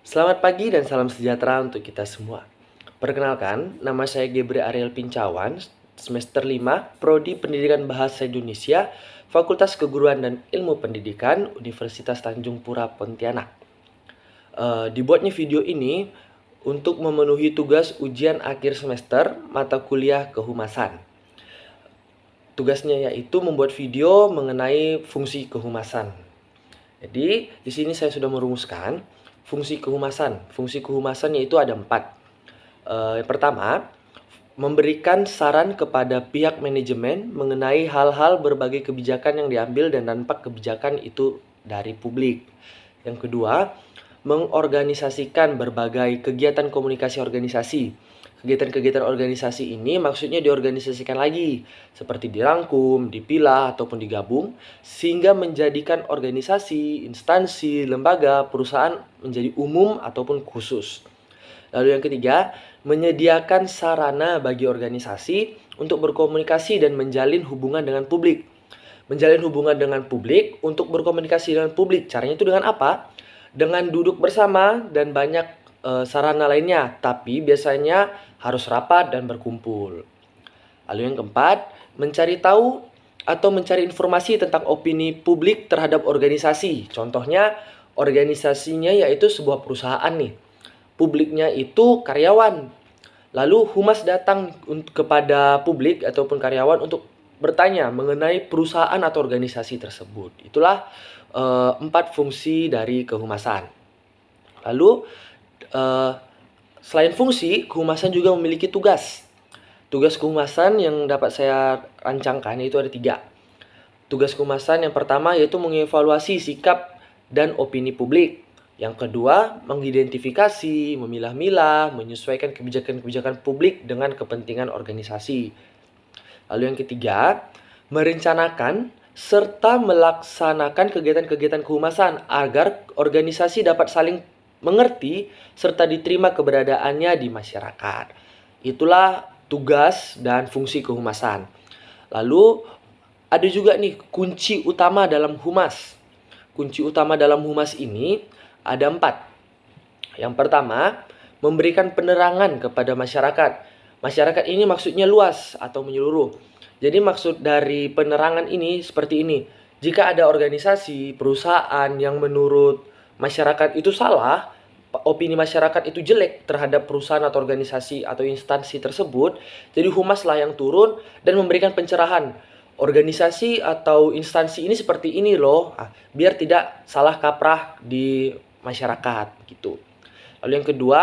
Selamat pagi dan salam sejahtera untuk kita semua. Perkenalkan, nama saya Gebre Ariel Pincawan, semester 5, Prodi Pendidikan Bahasa Indonesia, Fakultas Keguruan dan Ilmu Pendidikan, Universitas Tanjung Pura Pontianak. Dibuatnya video ini untuk memenuhi tugas ujian akhir semester mata kuliah kehumasan. Tugasnya yaitu membuat video mengenai fungsi kehumasan. Jadi, di sini saya sudah merumuskan fungsi kehumasan. Fungsi kehumasan yaitu ada 4. Yang pertama, memberikan saran kepada pihak manajemen mengenai hal-hal berbagai kebijakan yang diambil dan dampak kebijakan itu dari publik. Yang kedua, mengorganisasikan berbagai kegiatan komunikasi organisasi. Kegiatan-kegiatan organisasi ini maksudnya diorganisasikan lagi, seperti dirangkum, dipilah, ataupun digabung, sehingga menjadikan organisasi, instansi, lembaga, perusahaan menjadi umum ataupun khusus. Lalu yang ketiga, menyediakan sarana bagi organisasi untuk berkomunikasi dan menjalin hubungan dengan publik. Menjalin hubungan dengan publik untuk berkomunikasi dengan publik. Caranya itu dengan apa? Dengan duduk bersama dan banyak sarana lainnya, tapi biasanya harus rapat dan berkumpul. Lalu yang keempat, mencari tahu atau mencari informasi tentang opini publik terhadap organisasi. Contohnya, organisasinya yaitu sebuah perusahaan nih. Publiknya itu karyawan. Lalu humas datang kepada publik ataupun karyawan untuk bertanya mengenai perusahaan atau organisasi tersebut. Itulah 4 fungsi dari kehumasan. Lalu selain fungsi, kehumasan juga memiliki tugas. Tugas kehumasan yang dapat saya rancangkan itu ada 3. Tugas kehumasan yang pertama yaitu mengevaluasi sikap dan opini publik. Yang kedua, mengidentifikasi, memilah-milah, menyesuaikan kebijakan-kebijakan publik dengan kepentingan organisasi. Lalu yang ketiga, merencanakan serta melaksanakan kegiatan-kegiatan kehumasan agar organisasi dapat saling mengerti serta diterima keberadaannya di masyarakat. Itulah tugas dan fungsi kehumasan. Lalu ada juga nih kunci utama dalam humas. Kunci utama dalam humas ini ada 4. Yang pertama, memberikan penerangan kepada masyarakat. Masyarakat ini maksudnya luas atau menyeluruh. Jadi maksud dari penerangan ini seperti ini. Jika ada organisasi, perusahaan yang menurut masyarakat itu salah, opini masyarakat itu jelek terhadap perusahaan atau organisasi atau instansi tersebut, jadi humas lah yang turun dan memberikan pencerahan. Organisasi atau instansi ini seperti ini loh, biar tidak salah kaprah di masyarakat gitu. Lalu yang kedua,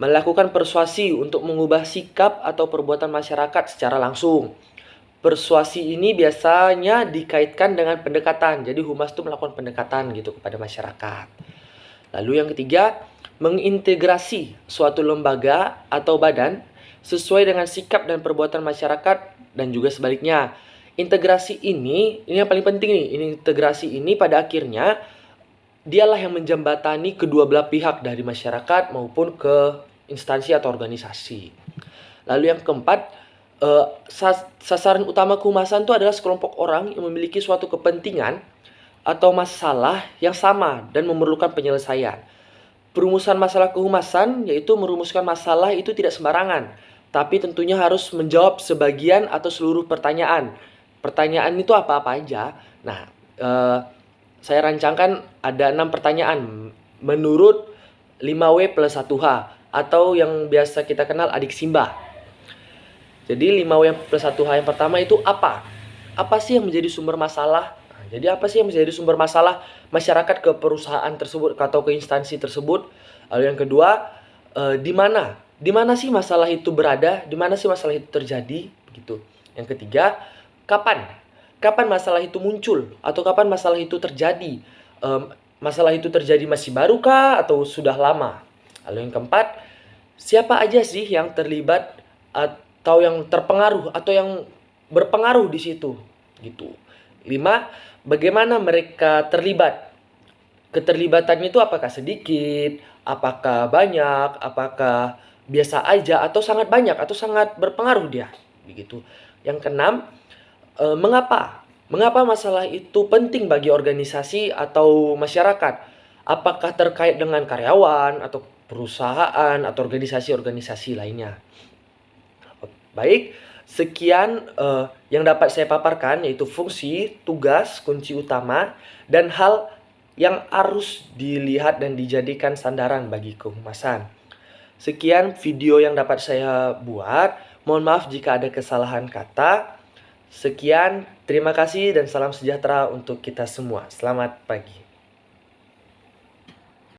melakukan persuasi untuk mengubah sikap atau perbuatan masyarakat secara langsung. Persuasi ini biasanya dikaitkan dengan pendekatan. Jadi humas itu melakukan pendekatan gitu kepada masyarakat. Lalu yang ketiga, mengintegrasi suatu lembaga atau badan sesuai dengan sikap dan perbuatan masyarakat dan juga sebaliknya. Integrasi ini yang paling penting nih. Integrasi ini pada akhirnya dialah yang menjembatani kedua belah pihak dari masyarakat maupun ke instansi atau organisasi. Lalu yang keempat, sasaran utama kehumasan itu adalah sekelompok orang yang memiliki suatu kepentingan atau masalah yang sama dan memerlukan penyelesaian. Perumusan masalah kehumasan yaitu merumuskan masalah itu tidak sembarangan, tapi tentunya harus menjawab sebagian atau seluruh pertanyaan. Pertanyaan itu apa-apa aja. Nah, saya rancangkan ada 6 pertanyaan menurut 5W plus 1H atau yang biasa kita kenal adik Simba. Jadi 5W plus 1H yang pertama itu apa? Apa sih yang menjadi sumber masalah? Jadi apa sih yang menjadi sumber masalah masyarakat ke perusahaan tersebut atau ke instansi tersebut? Lalu yang kedua, di mana? Di mana sih masalah itu berada? Di mana sih masalah itu terjadi? Begitu. Yang ketiga, kapan? Kapan masalah itu muncul? Atau kapan masalah itu terjadi? Masalah itu terjadi masih baru kah atau sudah lama? Lalu yang keempat, siapa aja sih yang terlibat atau yang terpengaruh atau yang berpengaruh di situ? Gitu. 5. Bagaimana mereka terlibat? Keterlibatannya itu apakah sedikit, apakah banyak, apakah biasa aja, atau sangat banyak, atau sangat berpengaruh dia. Begitu. Yang keenam, mengapa? Mengapa masalah itu penting bagi organisasi atau masyarakat? apakah terkait dengan karyawan atau perusahaan atau organisasi-organisasi lainnya. Baik, sekian yang dapat saya paparkan, yaitu fungsi, tugas, kunci utama, dan hal yang harus dilihat dan dijadikan sandaran bagi kehumasan. Sekian video yang dapat saya buat. Mohon maaf jika ada kesalahan kata. Sekian, terima kasih dan salam sejahtera untuk kita semua. Selamat pagi.